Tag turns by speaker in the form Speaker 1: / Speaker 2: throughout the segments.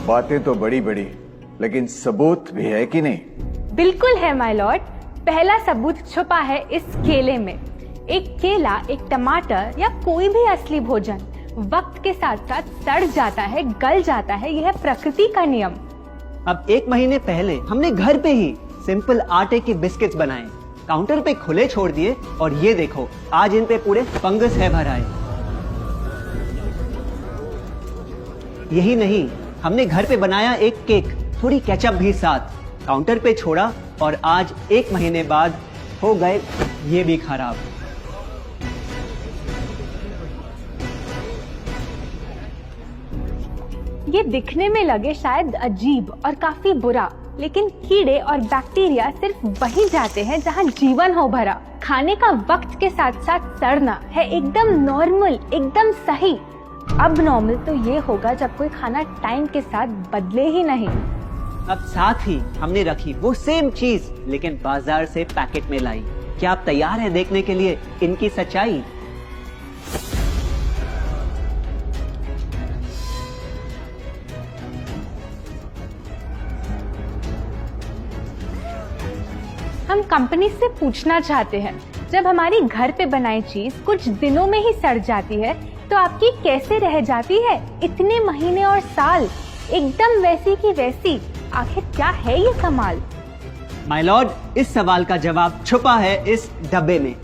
Speaker 1: बातें तो बड़ी बड़ी, लेकिन सबूत भी है कि नहीं?
Speaker 2: बिल्कुल है माय लॉर्ड। पहला सबूत छुपा है इस केले में। एक केला, एक टमाटर या कोई भी असली भोजन वक्त के साथ साथ सड़ जाता है, गल जाता है। यह प्रकृति का नियम।
Speaker 3: अब 1 महीने पहले हमने घर पे ही सिंपल आटे की बिस्किट्स बनाए, काउंटर पे खुले छोड़ दिए और ये देखो आज इन पे पूरे फंगस है भर आए। यही नहीं, हमने घर पे बनाया एक केक, थोड़ी केचप भी साथ, काउंटर पे छोड़ा और आज 1 महीने बाद हो गए ये भी खराब।
Speaker 2: ये दिखने में लगे शायद अजीब और काफी बुरा, लेकिन कीड़े और बैक्टीरिया सिर्फ वहीं जाते हैं जहां जीवन हो भरा। खाने का वक्त के साथ साथ सड़ना है एकदम नॉर्मल, एकदम सही। अब नॉर्मल तो ये होगा जब कोई खाना टाइम के साथ बदले ही नहीं।
Speaker 3: अब साथ ही हमने रखी वो सेम चीज लेकिन बाजार से पैकेट में लाई। क्या आप तैयार हैं देखने के लिए इनकी सच्चाई?
Speaker 2: हम कंपनी से पूछना चाहते हैं, जब हमारी घर पे बनाई चीज कुछ दिनों में ही सड़ जाती है तो आपकी कैसे रह जाती है इतने महीने और साल, एकदम वैसी की वैसी? आखिर क्या है ये कमाल?
Speaker 3: माय लॉर्ड, इस सवाल का जवाब छुपा है इस डब्बे में।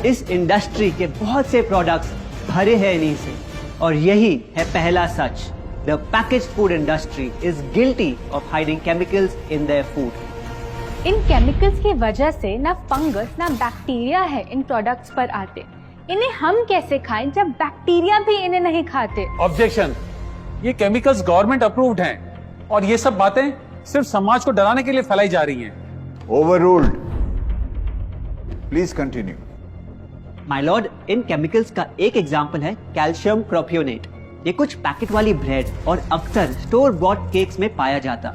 Speaker 3: इस इंडस्ट्री के बहुत से प्रोडक्ट्स भरे हैं इन्हीं से और यही है पहला सच। The packaged food industry is guilty of hiding chemicals in their food.
Speaker 2: In chemicals की वजह से ना फंगस ना बैक्टीरिया है इन प्रोडक्ट्स पर आते। इन्हें हम कैसे खाएं जब बैक्टीरिया भी इन्हें नहीं खाते?
Speaker 4: ऑब्जेक्शन, ये केमिकल्स गवर्नमेंट अप्रूव्ड हैं और ये सब बातें सिर्फ समाज को डराने के लिए फैलाई जा रही हैं।
Speaker 1: Overruled. Please continue.
Speaker 3: My Lord, in chemicals का एक एग्जांपल है कैल्शियम प्रोपियोनेट। ये कुछ पैकेट वाली ब्रेड और अक्सर स्टोर बॉट केक्स में पाया जाता।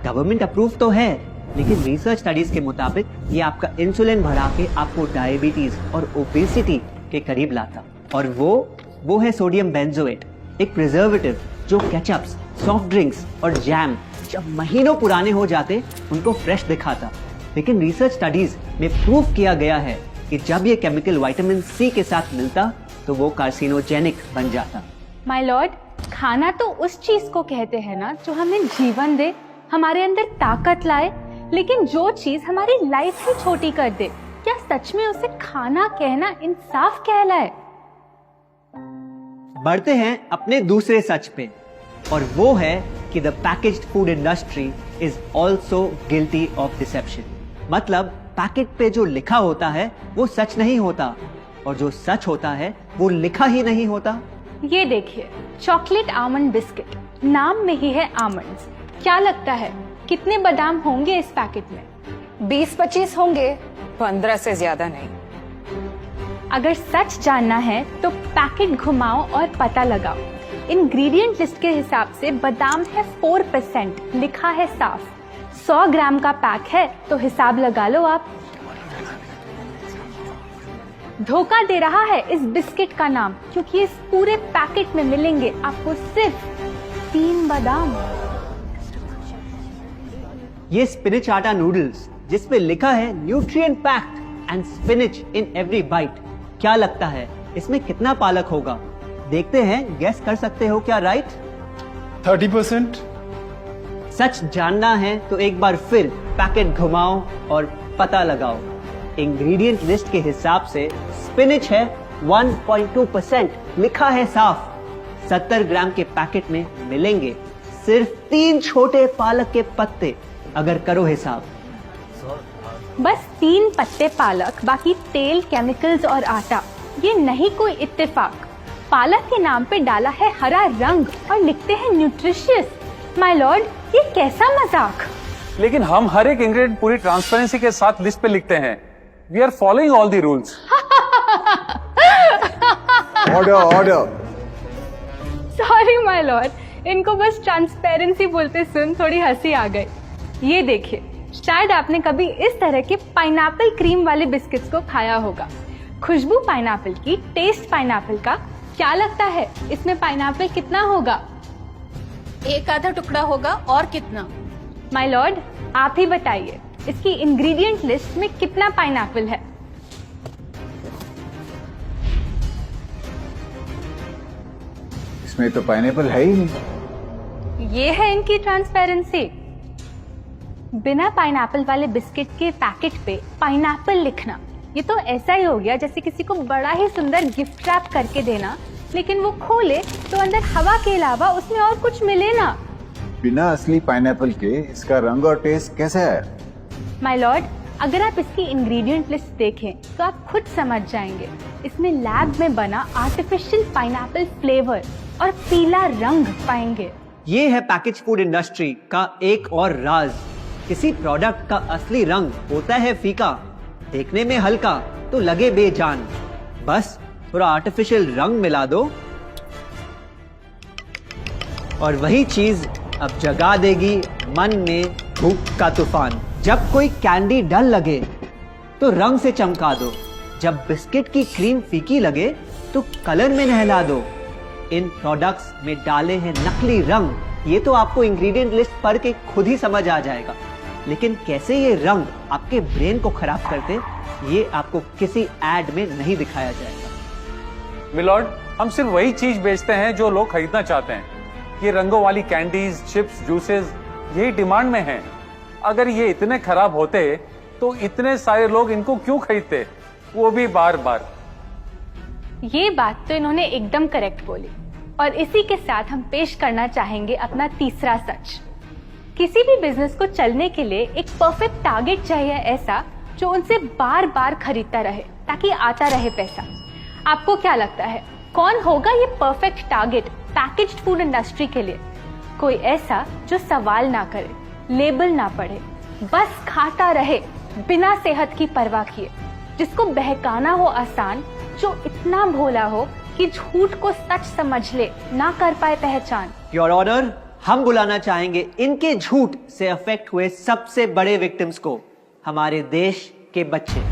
Speaker 3: गवर्नमेंट अप्रूव तो है, लेकिन रिसर्च स्टडीज के मुताबिक ये आपका इंसुलिन बढ़ा के आपको डायबिटीज और ओबेसिटी के करीब लाता। और वो है सोडियम बेंजोएट, एक प्रिजर्वेटिव जो केचप्स, सॉफ्ट ड्रिंक्स और जैम जब महीनों पुराने हो जाते उनको फ्रेश दिखाता। लेकिन रिसर्च स्टडीज में प्रूव किया गया है कि जब ये केमिकल विटामिन सी के साथ मिलता तो वो कार्सिनोजेनिक बन जाता।
Speaker 2: माय लॉर्ड, खाना तो उस चीज को कहते हैं ना जो हमें जीवन दे, हमारे अंदर ताकत लाए। लेकिन जो चीज हमारी लाइफ ही छोटी कर दे, क्या सच में उसे खाना कहना इंसाफ कहलाए?
Speaker 3: बढ़ते हैं अपने दूसरे सच पे और वो है कि the packaged food industry is also guilty of deception. मतलब पैकेट पे जो लिखा होता है वो सच नहीं होता और जो सच होता है वो लिखा ही नहीं होता।
Speaker 2: ये देखिए, चॉकलेट आमंड बिस्किट, नाम में ही है आमंड्स। क्या लगता है कितने बादाम होंगे इस पैकेट में?
Speaker 5: 20-25 होंगे, 15 से ज्यादा नहीं।
Speaker 2: अगर सच जानना है तो पैकेट घुमाओ और पता लगाओ। इंग्रेडिएंट लिस्ट के हिसाब से बादाम है 4%, लिखा है साफ। 100 ग्राम का पैक है तो हिसाब लगा लो आप। धोखा दे रहा है इस बिस्किट का नाम, क्योंकि इस पूरे पैकेट में मिलेंगे आपको सिर्फ 3 बादाम।
Speaker 3: ये स्पिनच आटा नूडल्स जिसपे लिखा है nutrient packed and spinach in every bite. क्या लगता है इसमें कितना पालक होगा? देखते हैं, गेस कर सकते हो क्या राइट?
Speaker 6: 30%।
Speaker 3: सच जानना है तो एक बार फिर पैकेट घुमाओ और पता लगाओ। इंग्रेडिएंट लिस्ट के हिसाब से स्पिनच है 1.2%, लिखा है साफ। 70 ग्राम के पैकेट में मिलेंगे सिर्फ 3 छोटे पालक के पत्ते। अगर करो हिसाब,
Speaker 2: बस 3 पत्ते पालक, बाकी तेल, केमिकल्स और आटा। ये नहीं कोई इत्तेफाक। पालक के नाम पे डाला है हरा रंग और लिखते हैं न्यूट्रिशियस। माय लॉर्ड, ये कैसा मजाक?
Speaker 4: लेकिन हम हर एक इंग्रेडिएंट पूरी ट्रांसपेरेंसी के साथ लिस्ट पे लिखते हैं। We are following all the rules.
Speaker 1: Order.
Speaker 2: Sorry my lord, इनको बस ट्रांसपेरेंसी बोलते सुन थोड़ी हंसी आ गई। ये देखिए, शायद आपने कभी इस तरह के पाइनएप्पल क्रीम वाले बिस्किट्स को खाया होगा। खुशबू पाइनएप्पल की, टेस्ट पाइनएप्पल का, क्या लगता है इसमें पाइनएप्पल कितना होगा?
Speaker 5: एक आधा टुकड़ा होगा और कितना?
Speaker 2: माय लॉर्ड, आप ही बताइए, इसकी इंग्रेडिएंट लिस्ट में कितना पाइनएप्पल है?
Speaker 1: इसमें तो पाइनएप्पल है ही नहीं।
Speaker 2: ये है इनकी ट्रांसपेरेंसी। बिना पाइनएप्पल वाले बिस्किट के पैकेट पे पाइनएप्पल लिखना, ये तो ऐसा ही हो गया जैसे किसी को बड़ा ही सुंदर गिफ्ट रैप करके देना, लेकिन वो खोले तो अंदर हवा के अलावा उसमें और कुछ मिले ना।
Speaker 1: बिना असली पाइनएप्पल के इसका रंग और टेस्ट कैसा है?
Speaker 2: माय लॉर्ड, अगर आप इसकी इंग्रेडिएंट लिस्ट देखें तो आप खुद समझ जाएंगे। इसमें लैब में बना आर्टिफिशियल पाइनएप्पल फ्लेवर और पीला रंग पाएंगे।
Speaker 3: ये है पैकेज फूड इंडस्ट्री का एक और राज। किसी प्रोडक्ट का असली रंग होता है फीका, देखने में हल्का तो लगे बेजान। बस थोड़ा आर्टिफिशियल रंग मिला दो और वही चीज अब जगा देगी मन में भूख का तूफान। जब कोई कैंडी डल लगे तो रंग से चमका दो, जब बिस्किट की क्रीम फीकी लगे तो कलर में नहला दो। इन प्रोडक्ट्स में डाले हैं नकली रंग, ये तो आपको इंग्रेडिएंट लिस्ट पढ़ के खुद ही समझ आ जाएगा। लेकिन कैसे ये रंग आपके ब्रेन को खराब करते, ये आपको किसी एड में नहीं दिखाया जाएगा।
Speaker 4: मिलॉर्ड, हम सिर्फ वही चीज बेचते हैं जो लोग खरीदना चाहते हैं। ये रंगों वाली कैंडीज, चिप्स, जूसेस यही डिमांड में हैं। अगर ये इतने खराब होते तो इतने सारे लोग इनको क्यों खरीदते, वो भी बार बार।
Speaker 2: ये बात तो इन्होंने एकदम करेक्ट बोली, और इसी के साथ हम पेश करना चाहेंगे अपना तीसरा सच। किसी भी बिजनेस को चलने के लिए एक परफेक्ट टारगेट चाहिए, ऐसा जो उनसे बार बार खरीदता रहे ताकि आता रहे पैसा। आपको क्या लगता है कौन होगा ये perfect target packaged food industry के लिए? कोई ऐसा जो सवाल ना करे, लेबल ना पढ़े, बस खाता रहे बिना सेहत की परवाह किए, जिसको बहकाना हो आसान, जो इतना भोला हो कि झूठ को सच समझ ले, ना कर पाए पहचान।
Speaker 3: योर ऑनर, हम बुलाना चाहेंगे इनके झूठ से अफेक्ट हुए सबसे बड़े विक्टिम्स को, हमारे देश के बच्चे।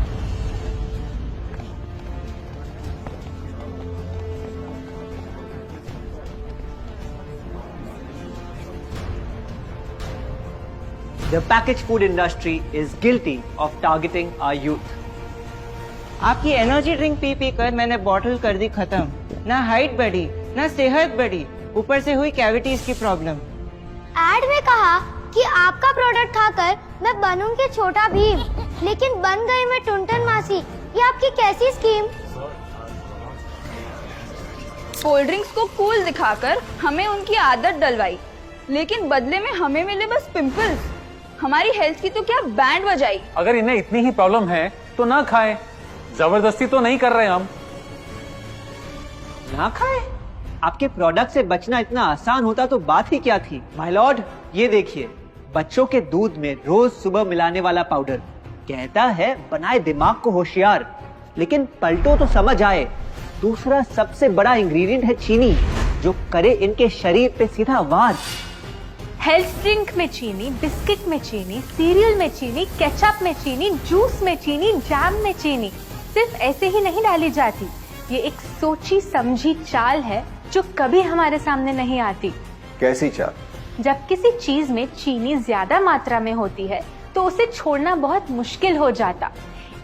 Speaker 3: The packaged food industry is guilty of targeting our youth.
Speaker 7: आपकी एनर्जी ड्रिंक पी पी कर मैंने बॉटल कर दी खत्म। ना हाइट बढ़ी, ना सेहत बढ़ी, ऊपर से हुई कैविटीज की प्रॉब्लम।
Speaker 8: एड में कहा कि आपका प्रोडक्ट खाकर मैं बनूंगी छोटा भीम, लेकिन बन गई मैं टुनटन मासी। ये आपकी कैसी स्कीम?
Speaker 5: कोल्ड ड्रिंक्स को कूल दिखाकर हमें उनकी आदत डलवाई, लेकिन बदले में हमें मिले बस पिंपल्स। हमारी हेल्थ की तो क्या बैंड बजाई।
Speaker 4: अगर इन्हें इतनी ही प्रॉब्लम है तो ना खाएं, जबरदस्ती तो नहीं कर रहे हम।
Speaker 3: ना खाए? आपके प्रोडक्ट से बचना इतना आसान होता तो बात ही क्या थी। माय लॉर्ड, ये देखिए, बच्चों के दूध में रोज सुबह मिलाने वाला पाउडर कहता है बनाए दिमाग को होशियार, लेकिन पलटो तो समझ आए। दूसरा सबसे बड़ा इंग्रेडिएंट है चीनी, जो करे इनके शरीर पे सीधा वार।
Speaker 2: हेल्थ ड्रिंक में चीनी, बिस्किट में चीनी, सीरियल में चीनी, केचप में चीनी, जूस में चीनी, जैम में चीनी सिर्फ ऐसे ही नहीं डाली जाती। ये एक सोची समझी चाल है जो कभी हमारे सामने नहीं आती।
Speaker 1: कैसी चाल?
Speaker 2: जब किसी चीज में चीनी ज्यादा मात्रा में होती है तो उसे छोड़ना बहुत मुश्किल हो जाता।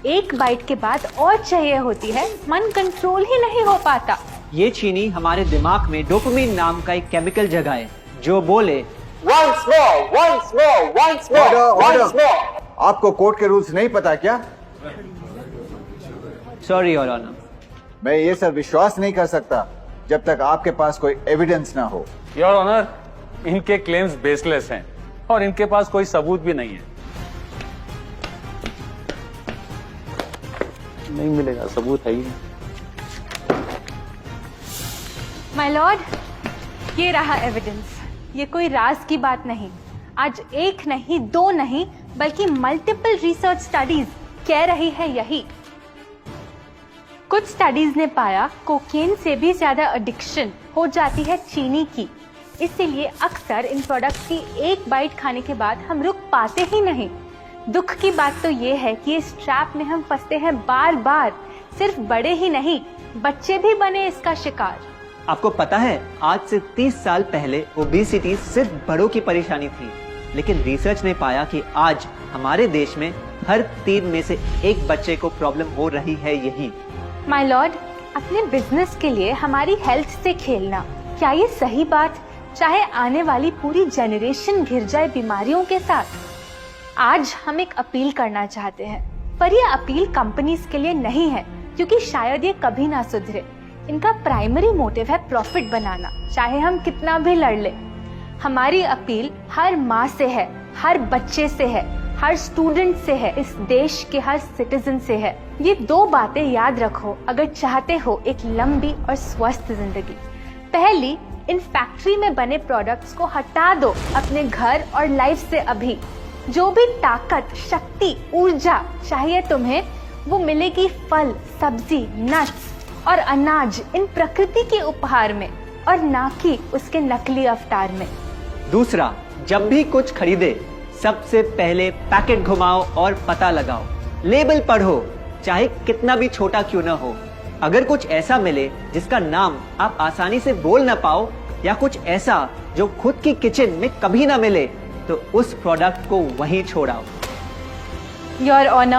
Speaker 2: एक बाइट के बाद और चाहिए होती है, मन कंट्रोल ही नहीं हो पाता।
Speaker 3: ये चीनी हमारे दिमाग में डोपामिन नाम का एक केमिकल जगाए, जो बोले
Speaker 1: Once more. Order. आपको कोर्ट के रूल्स नहीं पता क्या?
Speaker 3: Sorry your honour.
Speaker 1: मैं ये सब विश्वास नहीं कर सकता जब तक आपके पास कोई एविडेंस ना हो।
Speaker 4: योर ऑनर, इनके क्लेम्स बेसलेस हैं और इनके पास कोई सबूत भी नहीं है। नहीं मिलेगा, सबूत है ही नहीं।
Speaker 2: माय लॉर्ड, ये रहा एविडेंस। ये कोई राज की बात नहीं। आज एक नहीं, दो नहीं, बल्कि मल्टीपल रिसर्च स्टडीज कह रही है यही। कुछ स्टडीज ने पाया कोकेन से भी ज्यादा एडिक्शन हो जाती है चीनी की। इसीलिए अक्सर इन प्रोडक्ट्स की एक बाइट खाने के बाद हम रुक पाते ही नहीं। दुख की बात तो ये है कि इस ट्रैप में हम फंसते हैं बार बार। सिर्फ बड़े ही नहीं, बच्चे भी बने इसका शिकार।
Speaker 3: आपको पता है आज से 30 साल पहले ओबेसिटी सिर्फ बड़ों की परेशानी थी, लेकिन रिसर्च ने पाया कि आज हमारे देश में हर 3 में से 1 बच्चे को प्रॉब्लम हो रही है यही।
Speaker 2: माय लॉर्ड, अपने बिजनेस के लिए हमारी हेल्थ से खेलना, क्या ये सही बात, चाहे आने वाली पूरी जनरेशन घिर जाए बीमारियों के साथ? आज हम एक अपील करना चाहते हैं, पर ये अपील कंपनीज के लिए नहीं है, क्योंकि शायद ये कभी ना सुधरे। इनका प्राइमरी मोटिव है प्रॉफिट बनाना, चाहे हम कितना भी लड़ ले। हमारी अपील हर माँ से है, हर बच्चे से है, हर स्टूडेंट से है, इस देश के हर सिटीजन से है। ये 2 बातें याद रखो अगर चाहते हो एक लंबी और स्वस्थ जिंदगी। पहली, इन फैक्ट्री में बने प्रोडक्ट्स को हटा दो अपने घर और लाइफ से अभी। जो भी ताकत, शक्ति, ऊर्जा चाहिए तुम्हें, वो मिलेगी फल, सब्जी, नट्स और अनाज, इन प्रकृति के उपहार में, और ना कि उसके नकली अवतार में।
Speaker 3: दूसरा, जब भी कुछ खरीदे सबसे पहले पैकेट घुमाओ और पता लगाओ, लेबल पढ़ो, चाहे कितना भी छोटा क्यों ना हो। अगर कुछ ऐसा मिले जिसका नाम आप आसानी से बोल ना पाओ, या कुछ ऐसा जो खुद की किचन में कभी ना मिले, तो उस प्रोडक्ट को वहीं छोड़ाओ।
Speaker 2: Your honour,